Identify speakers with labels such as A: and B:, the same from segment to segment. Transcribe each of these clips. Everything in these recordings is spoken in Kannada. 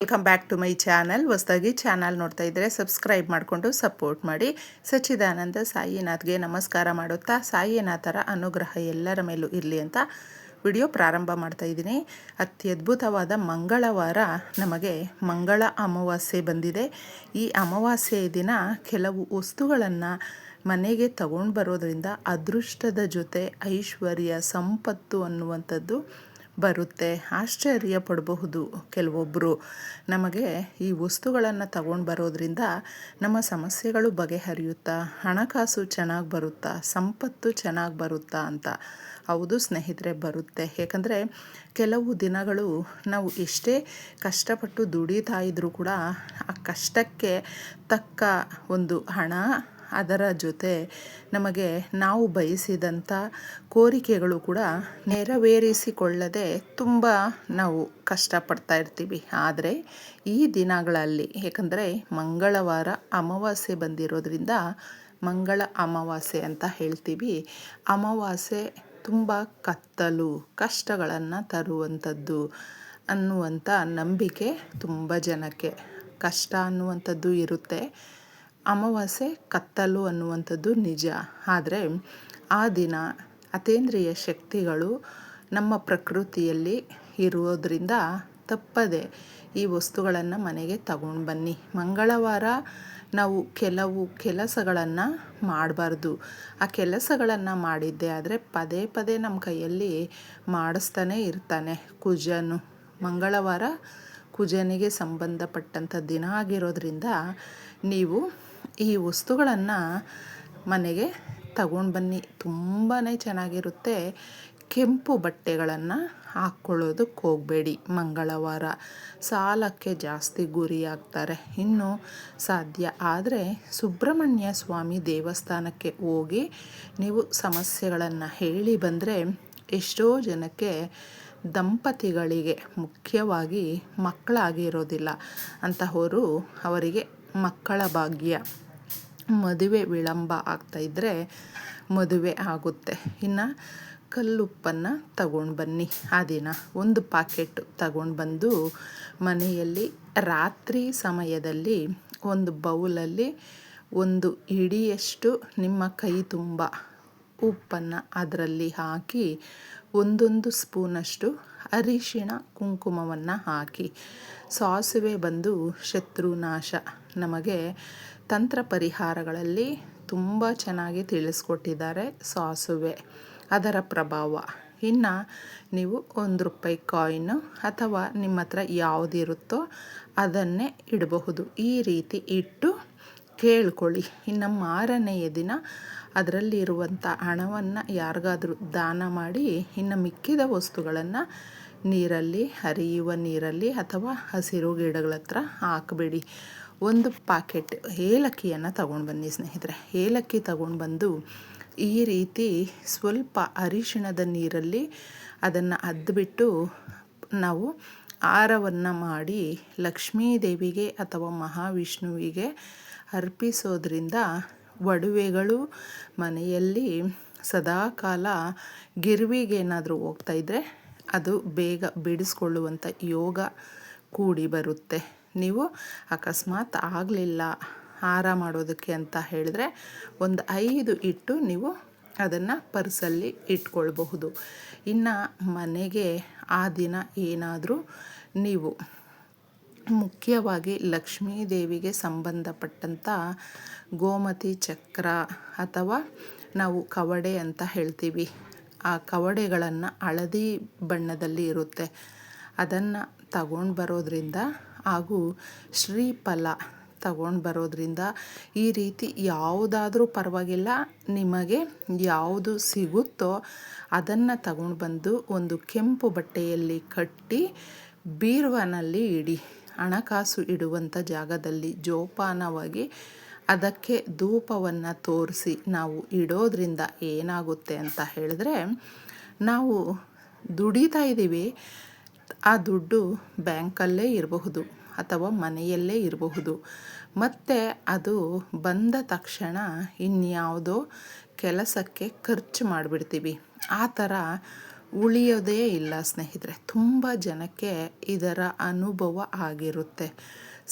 A: Welcome back to my channel. ಹೊಸದಾಗಿ ಚಾನಲ್ ನೋಡ್ತಾ ಇದ್ದರೆ ಸಬ್ಸ್ಕ್ರೈಬ್ ಮಾಡಿಕೊಂಡು ಸಪೋರ್ಟ್ ಮಾಡಿ. ಸಚ್ಚಿದಾನಂದ ಸಾಯಿನಾಥ್ಗೆ ನಮಸ್ಕಾರ ಮಾಡುತ್ತಾ ಸಾಯಿನಾಥರ ಅನುಗ್ರಹ ಎಲ್ಲರ ಮೇಲೂ ಇರಲಿ ಅಂತ ವಿಡಿಯೋ ಪ್ರಾರಂಭ ಮಾಡ್ತಾ ಇದ್ದೀನಿ. ಅತ್ಯದ್ಭುತವಾದ ಮಂಗಳವಾರ ನಮಗೆ ಮಂಗಳ ಅಮಾವಾಸ್ಯೆ ಬಂದಿದೆ. ಈ ಅಮಾವಾಸ್ಯೆ ದಿನ ಕೆಲವು ವಸ್ತುಗಳನ್ನು ಮನೆಗೆ ತಗೊಂಡು ಬರೋದ್ರಿಂದ ಅದೃಷ್ಟದ ಜೊತೆ ಐಶ್ವರ್ಯ ಸಂಪತ್ತು ಅನ್ನುವಂಥದ್ದು ಬರುತ್ತೆ. ಆಶ್ಚರ್ಯ ಪಡಬಹುದು ಕೆಲವೊಬ್ಬರು. ನಮಗೆ ಈ ವಸ್ತುಗಳನ್ನು ತಗೊಂಡು ಬರೋದ್ರಿಂದ ನಮ್ಮ ಸಮಸ್ಯೆಗಳು ಬಗೆಹರಿಯುತ್ತಾ, ಹಣಕಾಸು ಚೆನ್ನಾಗಿ ಬರುತ್ತಾ, ಸಂಪತ್ತು ಚೆನ್ನಾಗಿ ಬರುತ್ತಾ ಅಂತ. ಹೌದು ಸ್ನೇಹಿತರೆ, ಬರುತ್ತೆ. ಏಕೆಂದರೆ ಕೆಲವು ದಿನಗಳು ನಾವು ಎಷ್ಟೇ ಕಷ್ಟಪಟ್ಟು ದುಡಿತಾ ಇದ್ದರೂ ಕೂಡ ಆ ಕಷ್ಟಕ್ಕೆ ತಕ್ಕ ಒಂದು ಹಣ, ಅದರ ಜೊತೆ ನಮಗೆ ನಾವು ಬಯಸಿದಂಥ ಕೋರಿಕೆಗಳು ಕೂಡ ನೆರವೇರಿಸಿಕೊಳ್ಳದೆ ತುಂಬ ನಾವು ಕಷ್ಟಪಡ್ತಾ ಇರ್ತೀವಿ. ಆದರೆ ಈ ದಿನಗಳಲ್ಲಿ, ಏಕೆಂದರೆ ಮಂಗಳವಾರ ಅಮಾವಾಸ್ಯೆ ಬಂದಿರೋದ್ರಿಂದ ಮಂಗಳ ಅಮಾವಾಸ್ಯೆ ಅಂತ ಹೇಳ್ತೀವಿ. ಅಮಾವಾಸ್ಯೆ ತುಂಬ ಕತ್ತಲು, ಕಷ್ಟಗಳನ್ನು ತರುವಂಥದ್ದು ಅನ್ನುವಂಥ ನಂಬಿಕೆ ತುಂಬ ಜನಕ್ಕೆ. ಕಷ್ಟ ಅನ್ನುವಂಥದ್ದು ಇರುತ್ತೆ, ಅಮಾವಾಸ್ಯೆ ಕತ್ತಲು ಅನ್ನುವಂಥದ್ದು ನಿಜ. ಆದರೆ ಆ ದಿನ ಅತೀಂದ್ರಿಯ ಶಕ್ತಿಗಳು ನಮ್ಮ ಪ್ರಕೃತಿಯಲ್ಲಿ ಇರೋದರಿಂದ ತಪ್ಪದೆ ಈ ವಸ್ತುಗಳನ್ನು ಮನೆಗೆ ತಗೊಂಡು ಬನ್ನಿ. ಮಂಗಳವಾರ ನಾವು ಕೆಲವು ಕೆಲಸಗಳನ್ನು ಮಾಡಬಾರ್ದು. ಆ ಕೆಲಸಗಳನ್ನು ಮಾಡಿದ್ದೆ ಆದರೆ ಪದೇ ಪದೇ ನಮ್ಮ ಕೈಯಲ್ಲಿ ಮಾಡಿಸ್ತಾನೆ ಇರ್ತಾನೆ ಕುಜನು. ಮಂಗಳವಾರ ಕುಜನಿಗೆ ಸಂಬಂಧಪಟ್ಟಂಥ ದಿನ ಆಗಿರೋದ್ರಿಂದ ನೀವು ಈ ವಸ್ತುಗಳನ್ನು ಮನೆಗೆ ತಗೊಂಡು ಬನ್ನಿ. ತುಂಬಾ ಚೆನ್ನಾಗಿರುತ್ತೆ. ಕೆಂಪು ಬಟ್ಟೆಗಳನ್ನು ಹಾಕ್ಕೊಳ್ಳೋದಕ್ಕೆ ಹೋಗಬೇಡಿ. ಮಂಗಳವಾರ ಸಾಲಕ್ಕೆ ಜಾಸ್ತಿ ಗುರಿಯಾಗ್ತಾರೆ. ಇನ್ನು ಸಾಧ್ಯ ಆದರೆ ಸುಬ್ರಹ್ಮಣ್ಯ ಸ್ವಾಮಿ ದೇವಸ್ಥಾನಕ್ಕೆ ಹೋಗಿ ನೀವು ಸಮಸ್ಯೆಗಳನ್ನು ಹೇಳಿ ಬಂದರೆ ಎಷ್ಟೋ ಜನಕ್ಕೆ, ದಂಪತಿಗಳಿಗೆ ಮುಖ್ಯವಾಗಿ ಮಕ್ಕಳಾಗಿರೋದಿಲ್ಲ ಅಂತಹವರು, ಅವರಿಗೆ ಮಕ್ಕಳ ಭಾಗ್ಯ, ಮದುವೆ ವಿಳಂಬ ಆಗ್ತಾಯಿದ್ರೆ ಮದುವೆ ಆಗುತ್ತೆ. ಇನ್ನು ಕಲ್ಲುಪ್ಪನ್ನು ತಗೊಂಡು ಬನ್ನಿ. ಆ ದಿನ ಒಂದು ಪಾಕೆಟ್ ತಗೊಂಡು ಬಂದು ಮನೆಯಲ್ಲಿ ರಾತ್ರಿ ಸಮಯದಲ್ಲಿ ಒಂದು ಬೌಲಲ್ಲಿ ಒಂದು ಹಿಡಿಯಷ್ಟು ನಿಮ್ಮ ಕೈ ತುಂಬ ಉಪ್ಪನ್ನು ಅದರಲ್ಲಿ ಹಾಕಿ ಒಂದೊಂದು ಸ್ಪೂನಷ್ಟು ಅರಿಶಿಣ ಕುಂಕುಮವನ್ನು ಹಾಕಿ. ಸಾಸಿವೆ ಬಂದು ಶತ್ರುನಾಶ. ನಮಗೆ ತಂತ್ರ ಪರಿಹಾರಗಳಲ್ಲಿ ತುಂಬ ಚೆನ್ನಾಗಿ ತಿಳಿಸ್ಕೊಟ್ಟಿದ್ದಾರೆ ಸಾಸುವೆ, ಅದರ ಪ್ರಭಾವ. ಇನ್ನು ನೀವು ₹1 ಕಾಯಿನು ಅಥವಾ ನಿಮ್ಮ ಹತ್ರ ಯಾವುದಿರುತ್ತೋ ಅದನ್ನೇ ಇಡಬಹುದು. ಈ ರೀತಿ ಇಟ್ಟು ಕೇಳ್ಕೊಳ್ಳಿ. ಇನ್ನು ಮಾರನೆಯ ದಿನ ಅದರಲ್ಲಿರುವಂಥ ಹಣವನ್ನು ಯಾರಿಗಾದರೂ ದಾನ ಮಾಡಿ, ಇನ್ನು ಮಿಕ್ಕಿದ ವಸ್ತುಗಳನ್ನು ನೀರಲ್ಲಿ, ಹರಿಯುವ ನೀರಲ್ಲಿ ಅಥವಾ ಹಸಿರು ಗಿಡಗಳ ಹತ್ರ ಹಾಕಬೇಡಿ. ಒಂದು ಪಾಕೆಟ್ ಏಲಕ್ಕಿಯನ್ನು ತಗೊಂಡು ಬನ್ನಿ ಸ್ನೇಹಿತರೆ. ಏಲಕ್ಕಿ ತಗೊಂಡು ಬಂದು ಈ ರೀತಿ ಸ್ವಲ್ಪ ಅರಿಶಿಣದ ನೀರಲ್ಲಿ ಅದನ್ನು ಅದ್ಬಿಟ್ಟು ನಾವು ಹಾರವನ್ನು ಮಾಡಿ ಲಕ್ಷ್ಮೀ ದೇವಿಗೆ ಅಥವಾ ಮಹಾವಿಷ್ಣುವಿಗೆ ಅರ್ಪಿಸೋದ್ರಿಂದ ಒಡವೆಗಳು ಮನೆಯಲ್ಲಿ ಸದಾಕಾಲ ಗಿರ್ವಿಗೇನಾದರೂ ಹೋಗ್ತಾಯಿದ್ರೆ ಅದು ಬೇಗ ಬಿಡಿಸ್ಕೊಳ್ಳುವಂಥ ಯೋಗ ಕೂಡಿ ಬರುತ್ತೆ. ನೀವು ಅಕಸ್ಮಾತ್ ಆಗಲಿಲ್ಲ ಹಾರ ಮಾಡೋದಕ್ಕೆ ಅಂತ ಹೇಳಿದ್ರೆ ಒಂದು 5 ಇಟ್ಟು ನೀವು ಅದನ್ನು ಪರ್ಸಲ್ಲಿ ಇಟ್ಕೊಳ್ಬಹುದು. ಇನ್ನು ಮನೆಗೆ ಆ ದಿನ ಏನಾದರೂ ನೀವು ಮುಖ್ಯವಾಗಿ ಲಕ್ಷ್ಮೀ ದೇವಿಗೆ ಸಂಬಂಧಪಟ್ಟಂಥ ಗೋಮತಿ ಚಕ್ರ ಅಥವಾ ನಾವು ಕವಡೆ ಅಂತ ಹೇಳ್ತೀವಿ, ಆ ಕವಡೆಗಳನ್ನು ಹಳದಿ ಬಣ್ಣದಲ್ಲಿ ಇರುತ್ತೆ, ಅದನ್ನು ತಗೊಂಡು ಬರೋದ್ರಿಂದ ಹಾಗೂ ಶ್ರೀಫಲ ತಗೊಂಡು ಬರೋದ್ರಿಂದ, ಈ ರೀತಿ ಯಾವುದಾದ್ರೂ ಪರವಾಗಿಲ್ಲ, ನಿಮಗೆ ಯಾವುದು ಸಿಗುತ್ತೋ ಅದನ್ನು ತಗೊಂಡು ಬಂದು ಒಂದು ಕೆಂಪು ಬಟ್ಟೆಯಲ್ಲಿ ಕಟ್ಟಿ ಬೀರುವಿನಲ್ಲಿ ಇಡಿ. ಹಣಕಾಸು ಇಡುವಂಥ ಜಾಗದಲ್ಲಿ ಜೋಪಾನವಾಗಿ ಅದಕ್ಕೆ ಧೂಪವನ್ನು ತೋರಿಸಿ ನಾವು ಇಡೋದ್ರಿಂದ ಏನಾಗುತ್ತೆ ಅಂತ ಹೇಳಿದ್ರೆ, ನಾವು ದುಡಿತಾ ಇದ್ದೀವಿ, ಆ ದುಡ್ಡು ಬ್ಯಾಂಕಲ್ಲೇ ಇರಬಹುದು ಅಥವಾ ಮನೆಯಲ್ಲೇ ಇರಬಹುದು, ಮತ್ತು ಅದು ಬಂದ ತಕ್ಷಣ ಇನ್ಯಾವುದೋ ಕೆಲಸಕ್ಕೆ ಖರ್ಚು ಮಾಡಿಬಿಡ್ತೀವಿ. ಆ ಥರ ಉಳಿಯೋದೇ ಇಲ್ಲ ಸ್ನೇಹಿತರೆ. ತುಂಬ ಜನಕ್ಕೆ ಇದರ ಅನುಭವ ಆಗಿರುತ್ತೆ.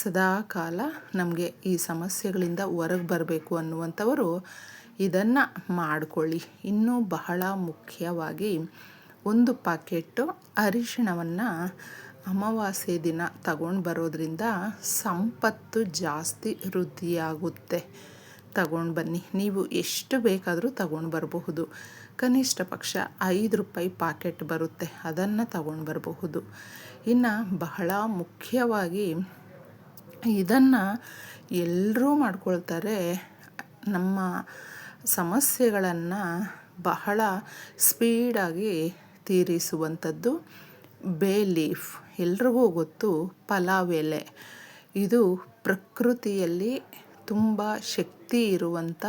A: ಸದಾ ಕಾಲ ನಮಗೆ ಈ ಸಮಸ್ಯೆಗಳಿಂದ ಹೊರಗೆ ಬರಬೇಕು ಅನ್ನುವಂಥವರು ಇದನ್ನು ಮಾಡಿಕೊಳ್ಳಿ. ಇನ್ನೂ ಬಹಳ ಮುಖ್ಯವಾಗಿ 1 ಪಾಕೆಟ್ಟು ಅರಿಶಿಣವನ್ನು ಅಮಾವಾಸ್ಯೆ ದಿನ ತಗೊಂಡು ಬರೋದ್ರಿಂದ ಸಂಪತ್ತು ಜಾಸ್ತಿ ವೃದ್ಧಿಯಾಗುತ್ತೆ. ತಗೊಂಡು ಬನ್ನಿ. ನೀವು ಎಷ್ಟು ಬೇಕಾದರೂ ತಗೊಂಡು ಬರಬಹುದು. ಕನಿಷ್ಠ ಪಕ್ಷ ₹5 ಪಾಕೆಟ್ ಬರುತ್ತೆ, ಅದನ್ನು ತಗೊಂಡು ಬರಬಹುದು. ಇನ್ನು ಬಹಳ ಮುಖ್ಯವಾಗಿ ಇದನ್ನು ಎಲ್ಲರೂ ಮಾಡ್ಕೊಳ್ತಾರೆ. ನಮ್ಮ ಸಮಸ್ಯೆಗಳನ್ನು ಬಹಳ ಸ್ಪೀಡಾಗಿ ತೀರಿಸುವಂಥದ್ದು ಬೇ ಲೀಫ್. ಎಲ್ರಿಗೂ ಗೊತ್ತು, ಪಲಾವ್ ಎಲೆ. ಇದು ಪ್ರಕೃತಿಯಲ್ಲಿ ತುಂಬ ಶಕ್ತಿ ಇರುವಂಥ,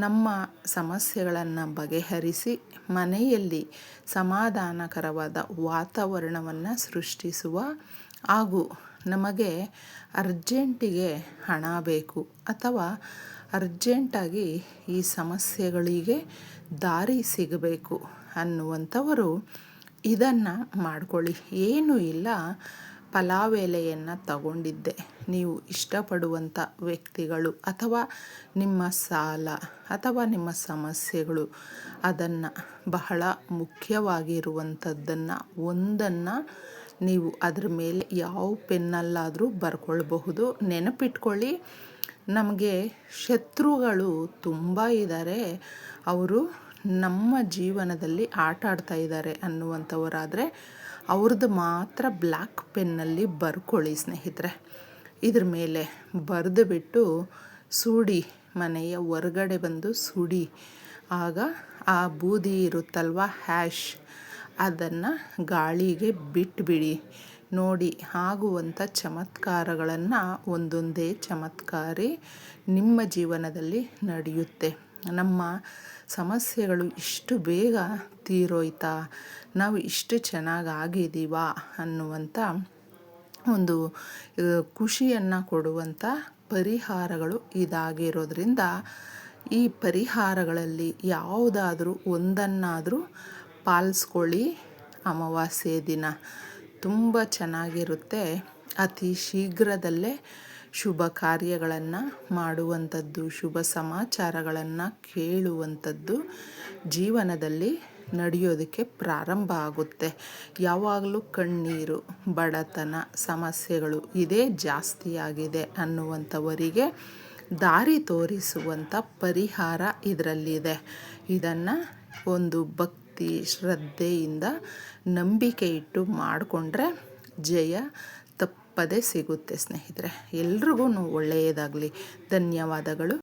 A: ನಮ್ಮ ಸಮಸ್ಯೆಗಳನ್ನು ಬಗೆಹರಿಸಿ ಮನೆಯಲ್ಲಿ ಸಮಾಧಾನಕರವಾದ ವಾತಾವರಣವನ್ನು ಸೃಷ್ಟಿಸುವ ಹಾಗೂ ನಮಗೆ ಅರ್ಜೆಂಟಿಗೆ ಹಣ ಬೇಕು ಅಥವಾ ಅರ್ಜೆಂಟಾಗಿ ಈ ಸಮಸ್ಯೆಗಳಿಗೆ ದಾರಿ ಸಿಗಬೇಕು ಅನ್ನುವಂಥವರು ಇದನ್ನು ಮಾಡ್ಕೊಳ್ಳಿ. ಏನೂ ಇಲ್ಲ, ಪಲಾವ್ ಎಲೆಯನ್ನು ತಗೊಂಡಿದ್ದೆ. ನೀವು ಇಷ್ಟಪಡುವಂಥ ವ್ಯಕ್ತಿಗಳು ಅಥವಾ ನಿಮ್ಮ ಸಾಲ ಅಥವಾ ನಿಮ್ಮ ಸಮಸ್ಯೆಗಳು, ಅದನ್ನು ಬಹಳ ಮುಖ್ಯವಾಗಿರುವಂಥದ್ದನ್ನು ಒಂದನ್ನು ನೀವು ಅದ್ರ ಮೇಲೆ ಯಾವ ಪೆನ್ನಲ್ಲಾದರೂ ಬರ್ಕೊಳ್ಬಹುದು. ನೆನಪಿಟ್ಕೊಳ್ಳಿ, ನಮಗೆ ಶತ್ರುಗಳು ತುಂಬ ಇದ್ದಾರೆ, ಅವರು ನಮ್ಮ ಜೀವನದಲ್ಲಿ ಆಟ ಆಡ್ತಾ ಇದ್ದಾರೆ ಅನ್ನುವಂಥವರಾದರೆ ಅವ್ರದ್ದು ಮಾತ್ರ ಬ್ಲ್ಯಾಕ್ ಪೆನ್ನಲ್ಲಿ ಬರ್ಕೊಳ್ಳಿ ಸ್ನೇಹಿತರೆ. ಇದ್ರ ಮೇಲೆ ಬರೆದು ಬಿಟ್ಟು ಸುಡಿ, ಮನೆಯ ಹೊರಗಡೆ ಬಂದು ಸುಡಿ. ಆಗ ಆ ಬೂದಿ ಇರುತ್ತಲ್ವ, ಹ್ಯಾಶ್, ಅದನ್ನು ಗಾಳಿಗೆ ಬಿಟ್ಟುಬಿಡಿ. ನೋಡಿ, ಆಗುವಂಥ ಚಮತ್ಕಾರಗಳನ್ನು ಒಂದೊಂದೇ ಚಮತ್ಕಾರಿ ನಿಮ್ಮ ಜೀವನದಲ್ಲಿ ನಡೆಯುತ್ತೆ. ನಮ್ಮ ಸಮಸ್ಯೆಗಳು ಇಷ್ಟು ಬೇಗ ತೀರೋಯ್ತಾ, ನಾವು ಇಷ್ಟು ಚೆನ್ನಾಗಾಗಿದ್ದೀವಾ ಅನ್ನುವಂಥ ಒಂದು ಖುಷಿಯನ್ನು ಕೊಡುವಂಥ ಪರಿಹಾರಗಳು ಇದಾಗಿರೋದ್ರಿಂದ ಈ ಪರಿಹಾರಗಳಲ್ಲಿ ಯಾವುದಾದ್ರೂ ಒಂದನ್ನಾದರೂ ಪಾಲಿಸ್ಕೊಳ್ಳಿ. ಅಮಾವಾಸ್ಯೆ ದಿನ ತುಂಬ ಚೆನ್ನಾಗಿರುತ್ತೆ. ಅತಿ ಶೀಘ್ರದಲ್ಲೇ ಶುಭ ಕಾರ್ಯಗಳನ್ನು ಮಾಡುವಂಥದ್ದು, ಶುಭ ಸಮಾಚಾರಗಳನ್ನು ಕೇಳುವಂಥದ್ದು ಜೀವನದಲ್ಲಿ ನಡೆಯೋದಕ್ಕೆ ಪ್ರಾರಂಭ ಆಗುತ್ತೆ. ಯಾವಾಗಲೂ ಕಣ್ಣೀರು, ಬಡತನ, ಸಮಸ್ಯೆಗಳು ಇದೇ ಜಾಸ್ತಿಯಾಗಿದೆ ಅನ್ನುವಂಥವರಿಗೆ ದಾರಿ ತೋರಿಸುವಂಥ ಪರಿಹಾರ ಇದರಲ್ಲಿದೆ. ಇದನ್ನು ಒಂದು ಭಕ್ತಿ ಶ್ರದ್ಧೆಯಿಂದ ನಂಬಿಕೆ ಇಟ್ಟು ಮಾಡಿಕೊಂಡ್ರೆ ಜಯ ತಪ್ಪದೇ ಸಿಗುತ್ತೆ ಸ್ನೇಹಿತರೆ. ಎಲ್ರಿಗೂ ಒಳ್ಳೆಯದಾಗಲಿ. ಧನ್ಯವಾದಗಳು.